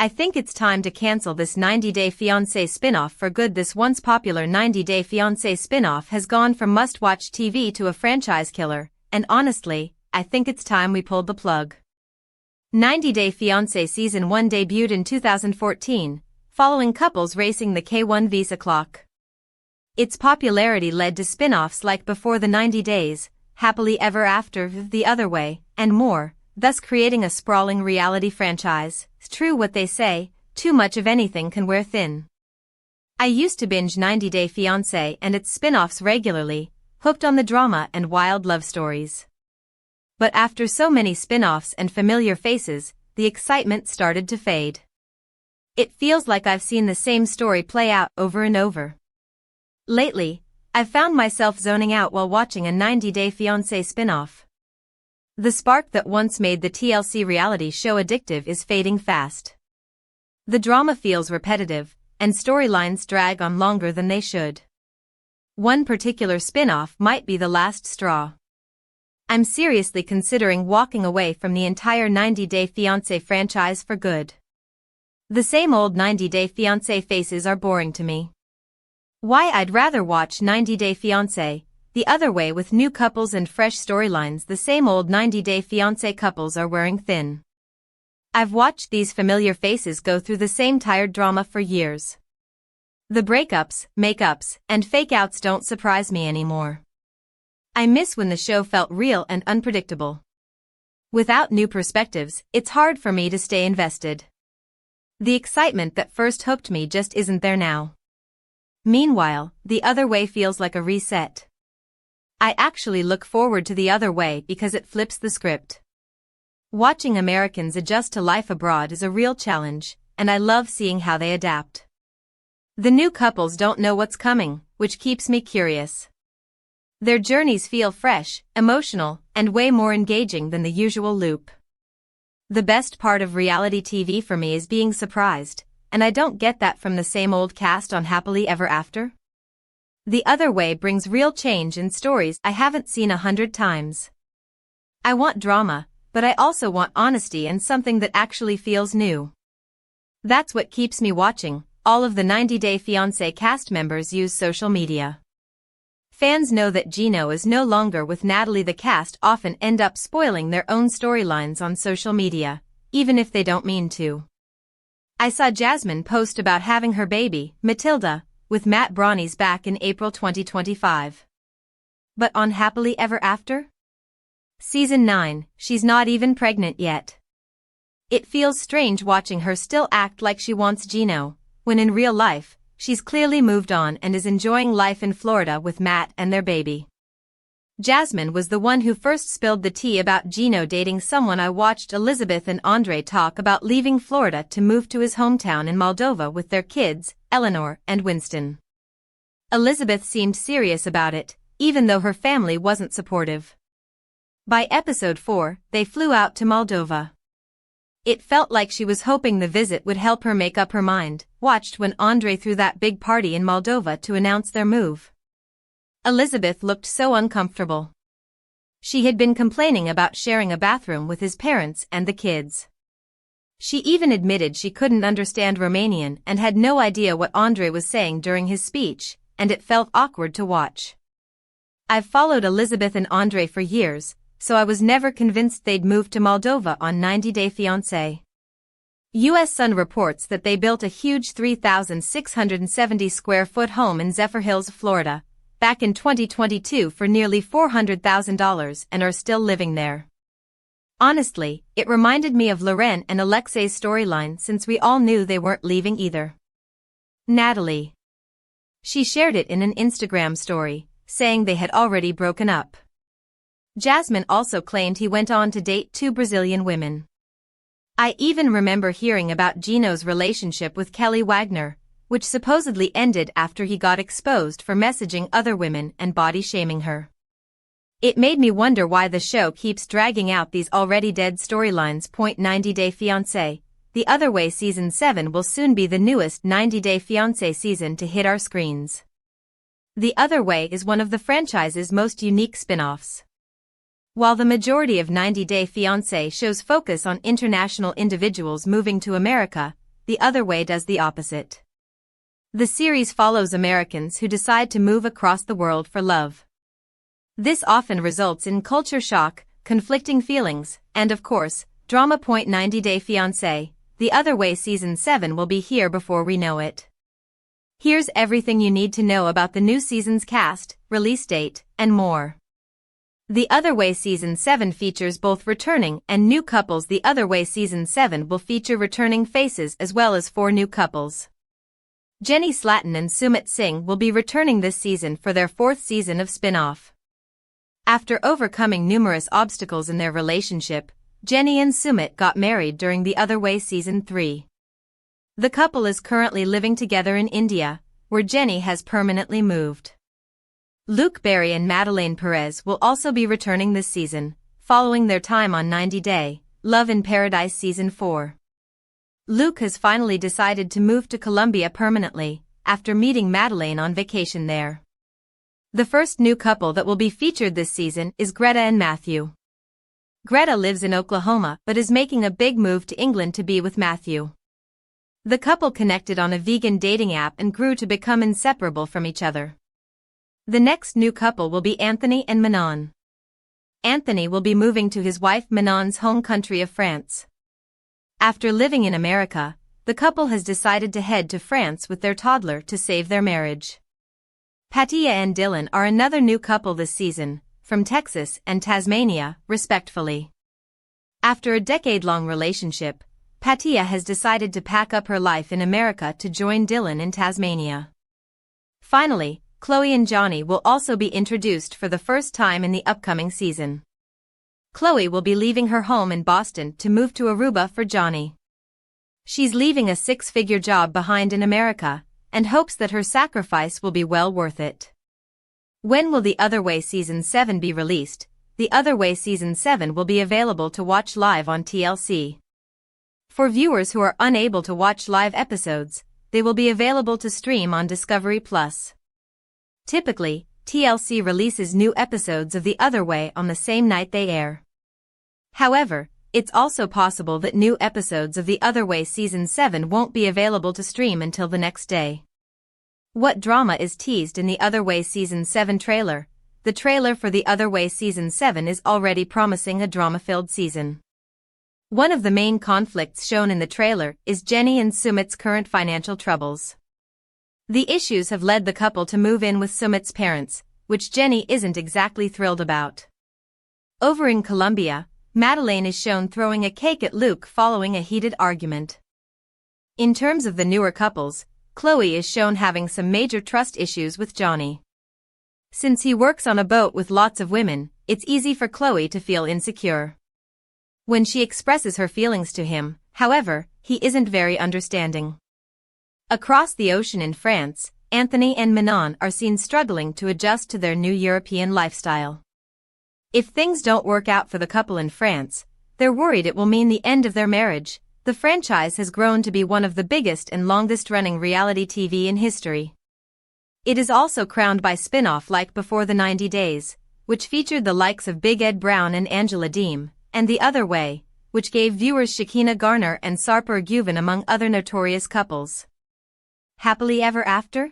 I think it's time to cancel this 90 Day Fiancé spin-off for good. This once popular 90 Day Fiancé spin-off has gone from must-watch TV to a franchise killer, and honestly, I think it's time we pulled the plug. 90 Day Fiancé Season 1 debuted in 2014, following couples racing the K1 visa clock. Its popularity led to spin-offs like Before the 90 Days, Happily Ever After, The Other Way, and more, thus creating a sprawling reality franchise. It's true what they say, too much of anything can wear thin. I used to binge 90 Day Fiancé and its spin-offs regularly, hooked on the drama and wild love stories. But after so many spin-offs and familiar faces, the excitement started to fade. It feels like I've seen the same story play out over and over. Lately, I've found myself zoning out while watching a 90 Day Fiancé spin-off. The spark that once made the TLC reality show addictive is fading fast. The drama feels repetitive, and storylines drag on longer than they should. One particular spin-off might be the last straw. I'm seriously considering walking away from the entire 90 Day Fiancé franchise for good. The same old 90 Day Fiancé faces are boring to me. Why I'd rather watch 90 Day Fiancé, The Other Way with new couples and fresh storylines. The same old 90 Day Fiancé couples are wearing thin. I've watched these familiar faces go through the same tired drama for years. The breakups, makeups, and fake-outs don't surprise me anymore. I miss when the show felt real and unpredictable. Without new perspectives, it's hard for me to stay invested. The excitement that first hooked me just isn't there now. Meanwhile, The Other Way feels like a reset. I actually look forward to The Other Way because it flips the script. Watching Americans adjust to life abroad is a real challenge, and I love seeing how they adapt. The new couples don't know what's coming, which keeps me curious. Their journeys feel fresh, emotional, and way more engaging than the usual loop. The best part of reality TV for me is being surprised, and I don't get that from the same old cast on Happily Ever After. The Other Way brings real change in stories I haven't seen 100 times. I want drama, but I also want honesty and something that actually feels new. That's what keeps me watching. All of the 90 Day Fiancé cast members use social media. Fans know that Gino is no longer with Natalie. The cast often end up spoiling their own storylines on social media, even if they don't mean to. I saw Jasmine post about having her baby, Matilda, with Matt Brownie's back in April 2025. But on Happily Ever After? Season 9, she's not even pregnant yet. It feels strange watching her still act like she wants Gino, when in real life, she's clearly moved on and is enjoying life in Florida with Matt and their baby. Jasmine was the one who first spilled the tea about Gino dating someone. I watched Elizabeth and Andre talk about leaving Florida to move to his hometown in Moldova with their kids, Eleanor and Winston. Elizabeth seemed serious about it, even though her family wasn't supportive. By episode 4, they flew out to Moldova. It felt like she was hoping the visit would help her make up her mind. Watched when Andre threw that big party in Moldova to announce their move. Elizabeth looked so uncomfortable. She had been complaining about sharing a bathroom with his parents and the kids. She even admitted she couldn't understand Romanian and had no idea what Andre was saying during his speech, and it felt awkward to watch. I've followed Elizabeth and Andre for years, so I was never convinced they'd move to Moldova on 90 Day Fiancé. U.S. Sun reports that they built a huge 3,670 square foot home in Zephyr Hills, Florida, back in 2022 for nearly $400,000 and are still living there. Honestly, it reminded me of Loren and Alexei's storyline since we all knew they weren't leaving either. Natalie. She shared it in an Instagram story, saying they had already broken up. Jasmine also claimed he went on to date 2 Brazilian women. I even remember hearing about Gino's relationship with Kelly Wagner, which supposedly ended after he got exposed for messaging other women and body-shaming her. It made me wonder why the show keeps dragging out these already dead storylines. 90 Day Fiancé, The Other Way Season 7 will soon be the newest 90 Day Fiancé season to hit our screens. The Other Way is one of the franchise's most unique spin-offs. While the majority of 90 Day Fiancé shows focus on international individuals moving to America, The Other Way does the opposite. The series follows Americans who decide to move across the world for love. This often results in culture shock, conflicting feelings, and of course, drama. 90 Day Fiancé, The Other Way Season 7 will be here before we know it. Here's everything you need to know about the new season's cast, release date, and more. The Other Way Season 7 features both returning and new couples. The Other Way Season 7 will feature returning faces as well as 4 new couples. Jenny Slatten and Sumit Singh will be returning this season for their 4th season of spin-off. After overcoming numerous obstacles in their relationship, Jenny and Sumit got married during The Other Way Season 3. The couple is currently living together in India, where Jenny has permanently moved. Luke Berry and Madelaine Perez will also be returning this season, following their time on 90 Day, Love in Paradise Season 4. Luke has finally decided to move to Colombia permanently, after meeting Madelaine on vacation there. The first new couple that will be featured this season is Greta and Matthew. Greta lives in Oklahoma but is making a big move to England to be with Matthew. The couple connected on a vegan dating app and grew to become inseparable from each other. The next new couple will be Anthony and Manon. Anthony will be moving to his wife Manon's home country of France. After living in America, the couple has decided to head to France with their toddler to save their marriage. Patia and Dylan are another new couple this season, from Texas and Tasmania, respectively. After a decade-long relationship, Patia has decided to pack up her life in America to join Dylan in Tasmania. Finally, Chloe and Johnny will also be introduced for the first time in the upcoming season. Chloe will be leaving her home in Boston to move to Aruba for Johnny. She's leaving a 6-figure job behind in America, and hopes that her sacrifice will be well worth it. When will The Other Way Season 7 be released? The Other Way Season 7 will be available to watch live on TLC. For viewers who are unable to watch live episodes, they will be available to stream on Discovery+. Typically, TLC releases new episodes of The Other Way on the same night they air. However, it's also possible that new episodes of The Other Way Season 7 won't be available to stream until the next day. What drama is teased in The Other Way Season 7 trailer? The trailer for The Other Way Season 7 is already promising a drama-filled season. One of the main conflicts shown in the trailer is Jenny and Sumit's current financial troubles. The issues have led the couple to move in with Sumit's parents, which Jenny isn't exactly thrilled about. Over in Colombia, Madelaine is shown throwing a cake at Luke following a heated argument. In terms of the newer couples, Chloe is shown having some major trust issues with Johnny. Since he works on a boat with lots of women, it's easy for Chloe to feel insecure. When she expresses her feelings to him, however, he isn't very understanding. Across the ocean in France, Anthony and Manon are seen struggling to adjust to their new European lifestyle. If things don't work out for the couple in France, they're worried it will mean the end of their marriage. The franchise has grown to be one of the biggest and longest-running reality TV in history. It is also crowned by spin-off like Before the 90 Days, which featured the likes of Big Ed Brown and Angela Deem, and The Other Way, which gave viewers Shekinah Garner and Sarper Guven among other notorious couples. Happily Ever After?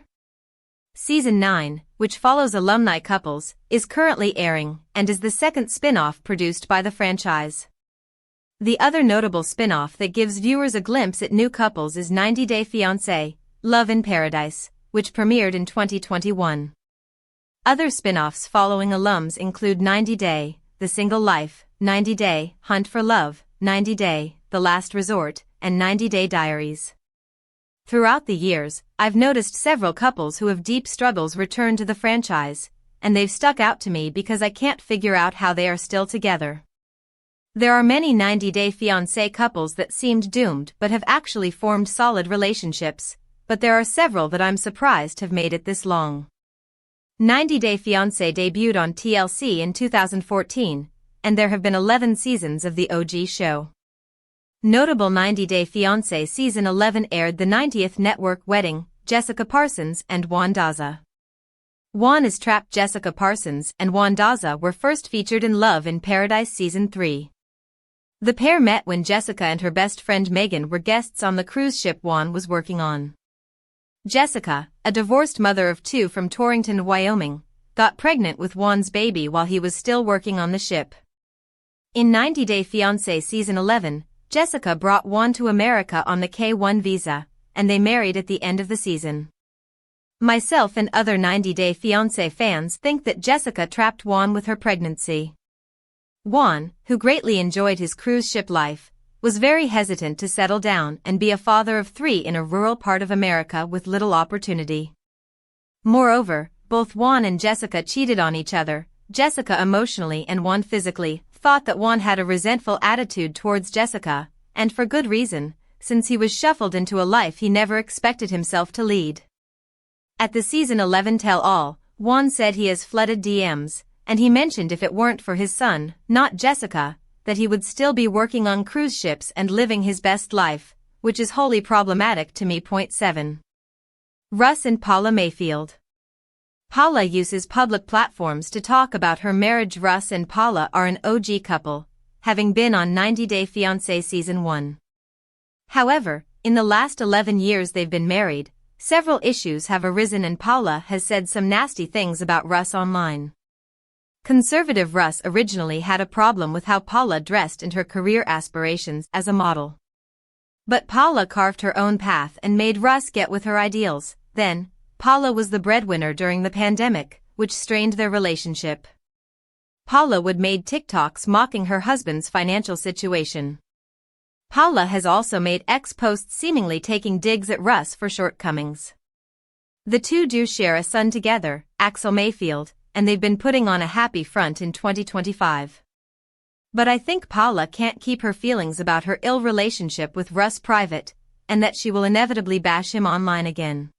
Season 9, which follows alumni couples, is currently airing and is the second spin-off produced by the franchise. The other notable spin-off that gives viewers a glimpse at new couples is 90 Day Fiancé, Love in Paradise, which premiered in 2021. Other spin-offs following alums include 90 Day, The Single Life, 90 Day, Hunt for Love, 90 Day, The Last Resort, and 90 Day Diaries. Throughout the years, I've noticed several couples who have deep struggles return to the franchise, and they've stuck out to me because I can't figure out how they are still together. There are many 90 Day Fiancé couples that seemed doomed but have actually formed solid relationships, but there are several that I'm surprised have made it this long. 90 Day Fiancé debuted on TLC in 2014, and there have been 11 seasons of the OG show. Notable 90 Day Fiancé Season 11 aired the 90th network wedding, Jessica Parsons and Juan Daza. Juan is trapped. Jessica Parsons and Juan Daza were first featured in Love in Paradise Season 3. The pair met when Jessica and her best friend Megan were guests on the cruise ship Juan was working on. Jessica, a divorced mother of two from Torrington, Wyoming, got pregnant with Juan's baby while he was still working on the ship. In 90 Day Fiancé Season 11, Jessica brought Juan to America on the K-1 visa, and they married at the end of the season. Myself and other 90 Day Fiancé fans think that Jessica trapped Juan with her pregnancy. Juan, who greatly enjoyed his cruise ship life, was very hesitant to settle down and be a father of three in a rural part of America with little opportunity. Moreover, both Juan and Jessica cheated on each other. Jessica emotionally and Juan physically thought that Juan had a resentful attitude towards Jessica, and for good reason, since he was shuffled into a life he never expected himself to lead. At the season 11 tell-all, Juan said he has flooded DMs, and he mentioned if it weren't for his son, not Jessica, that he would still be working on cruise ships and living his best life, which is wholly problematic to me. 7. Russ and Paula Mayfield. Paula uses public platforms to talk about her marriage. Russ and Paula are an OG couple, having been on 90 Day Fiancé Season 1. However, in the last 11 years they've been married, several issues have arisen and Paula has said some nasty things about Russ online. Conservative Russ originally had a problem with how Paula dressed and her career aspirations as a model. But Paula carved her own path and made Russ get with her ideals. Then, Paula was the breadwinner during the pandemic, which strained their relationship. Paula would made TikToks mocking her husband's financial situation. Paula has also made X posts seemingly taking digs at Russ for shortcomings. The two do share a son together, Axel Mayfield, and they've been putting on a happy front in 2025. But I think Paula can't keep her feelings about her ill relationship with Russ private, and that she will inevitably bash him online again.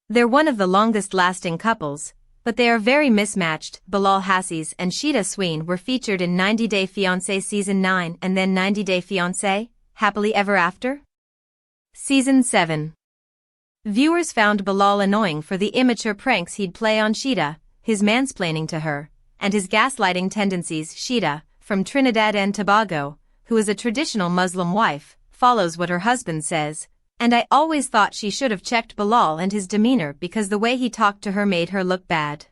They're one of the longest-lasting couples, but they are very mismatched. Bilal Hassi's and Sheeta Sween were featured in 90 Day Fiancé Season 9 and then 90 Day Fiancé, Happily Ever After? Season 7. Viewers found Bilal annoying for the immature pranks he'd play on Sheeta, his mansplaining to her, and his gaslighting tendencies. Sheeta, from Trinidad and Tobago, who is a traditional Muslim wife, follows what her husband says, and I always thought she should have checked Bilal and his demeanor because the way he talked to her made her look bad.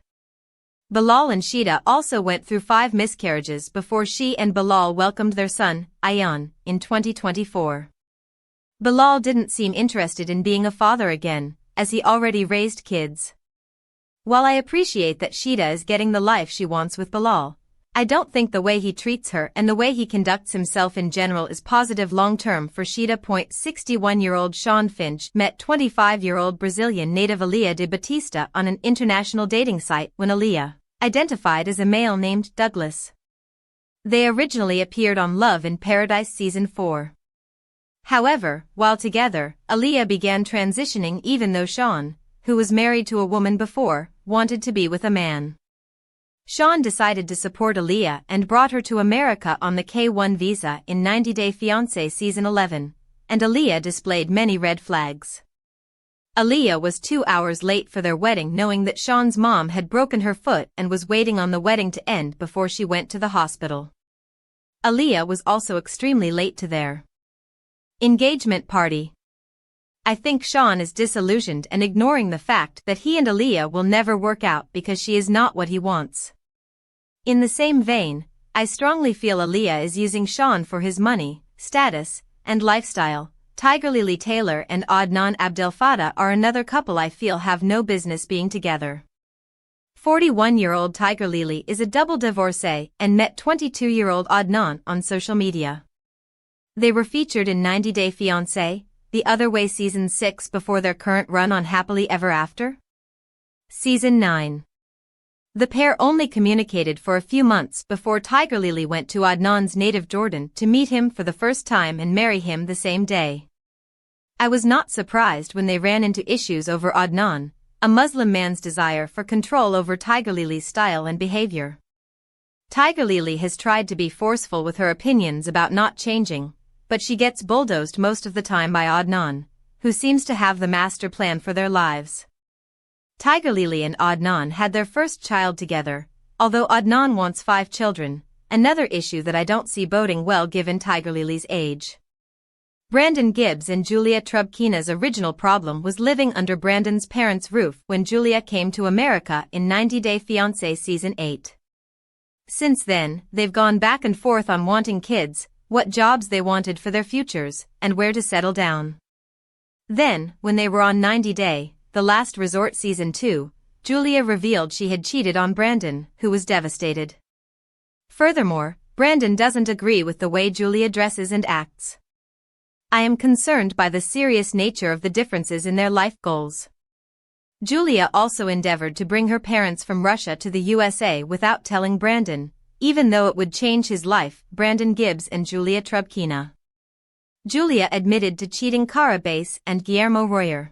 Bilal and Sheeta also went through 5 miscarriages before she and Bilal welcomed their son, Ayan, in 2024. Bilal didn't seem interested in being a father again, as he already raised kids. While I appreciate that Sheeta is getting the life she wants with Bilal, I don't think the way he treats her and the way he conducts himself in general is positive long-term for Sheeta. 61-year-old Sean Finch met 25-year-old Brazilian native Aaliyah de Batista on an international dating site when Aaliyah identified as a male named Douglas. They originally appeared on Love in Paradise Season 4. However, while together, Aaliyah began transitioning even though Sean, who was married to a woman before, wanted to be with a man. Sean decided to support Aaliyah and brought her to America on the K-1 visa in 90 Day Fiancé Season 11, and Aaliyah displayed many red flags. Aaliyah was 2 hours late for their wedding knowing that Sean's mom had broken her foot and was waiting on the wedding to end before she went to the hospital. Aaliyah was also extremely late to their engagement party. I think Sean is disillusioned and ignoring the fact that he and Aaliyah will never work out because she is not what he wants. In the same vein, I strongly feel Aaliyah is using Sean for his money, status, and lifestyle. Tigerlily Taylor and Adnan Abdelfattah are another couple I feel have no business being together. 41-year-old Tigerlily is a double divorcee and met 22-year-old Adnan on social media. They were featured in 90 Day Fiancé, The Other Way Season 6 before their current run on Happily Ever After. Season 9. The pair only communicated for a few months before Tigerlily went to Adnan's native Jordan to meet him for the first time and marry him the same day. I was not surprised when they ran into issues over Adnan, a Muslim man's desire for control over Tigerlily's style and behavior. Tigerlily has tried to be forceful with her opinions about not changing, but she gets bulldozed most of the time by Adnan, who seems to have the master plan for their lives. Tigerlily and Adnan had their first child together, although Adnan wants 5 children. another issue that I don't see boding well given Tiger Lily's age. Brandon Gibbs and Julia Trubkina's original problem was living under Brandon's parents' roof when Julia came to America in 90 Day Fiancé Season 8. Since then, they've gone back and forth on wanting kids, what jobs they wanted for their futures, and where to settle down. Then, when they were on 90 Day, The Last Resort Season 2, Julia revealed she had cheated on Brandon, who was devastated. Furthermore, Brandon doesn't agree with the way Julia dresses and acts. I am concerned by the serious nature of the differences in their life goals. Julia also endeavored to bring her parents from Russia to the USA without telling Brandon, even though it would change his life. Brandon Gibbs and Julia Trubkina. Julia admitted to cheating Cara Bass and Guillermo Royer.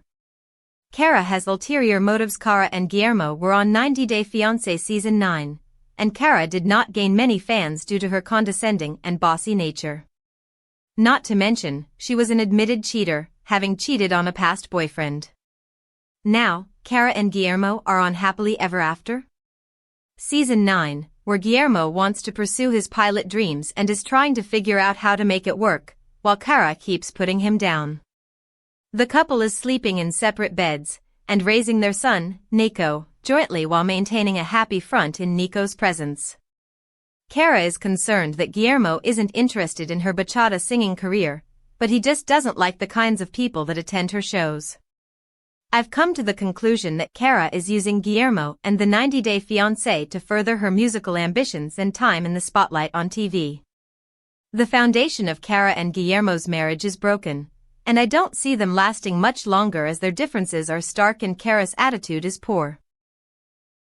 Cara has ulterior motives. Cara and Guillermo were on 90 Day Fiancé Season 9, and Cara did not gain many fans due to her condescending and bossy nature. Not to mention, she was an admitted cheater, having cheated on a past boyfriend. Now, Cara and Guillermo are on Happily Ever After? Season 9, where Guillermo wants to pursue his pilot dreams and is trying to figure out how to make it work, while Cara keeps putting him down. The couple is sleeping in separate beds, and raising their son, Nico, jointly while maintaining a happy front in Nico's presence. Cara is concerned that Guillermo isn't interested in her bachata singing career, but he just doesn't like the kinds of people that attend her shows. I've come to the conclusion that Cara is using Guillermo and the 90 Day Fiancé to further her musical ambitions and time in the spotlight on TV. The foundation of Cara and Guillermo's marriage is broken, and I don't see them lasting much longer as their differences are stark and Cara's attitude is poor.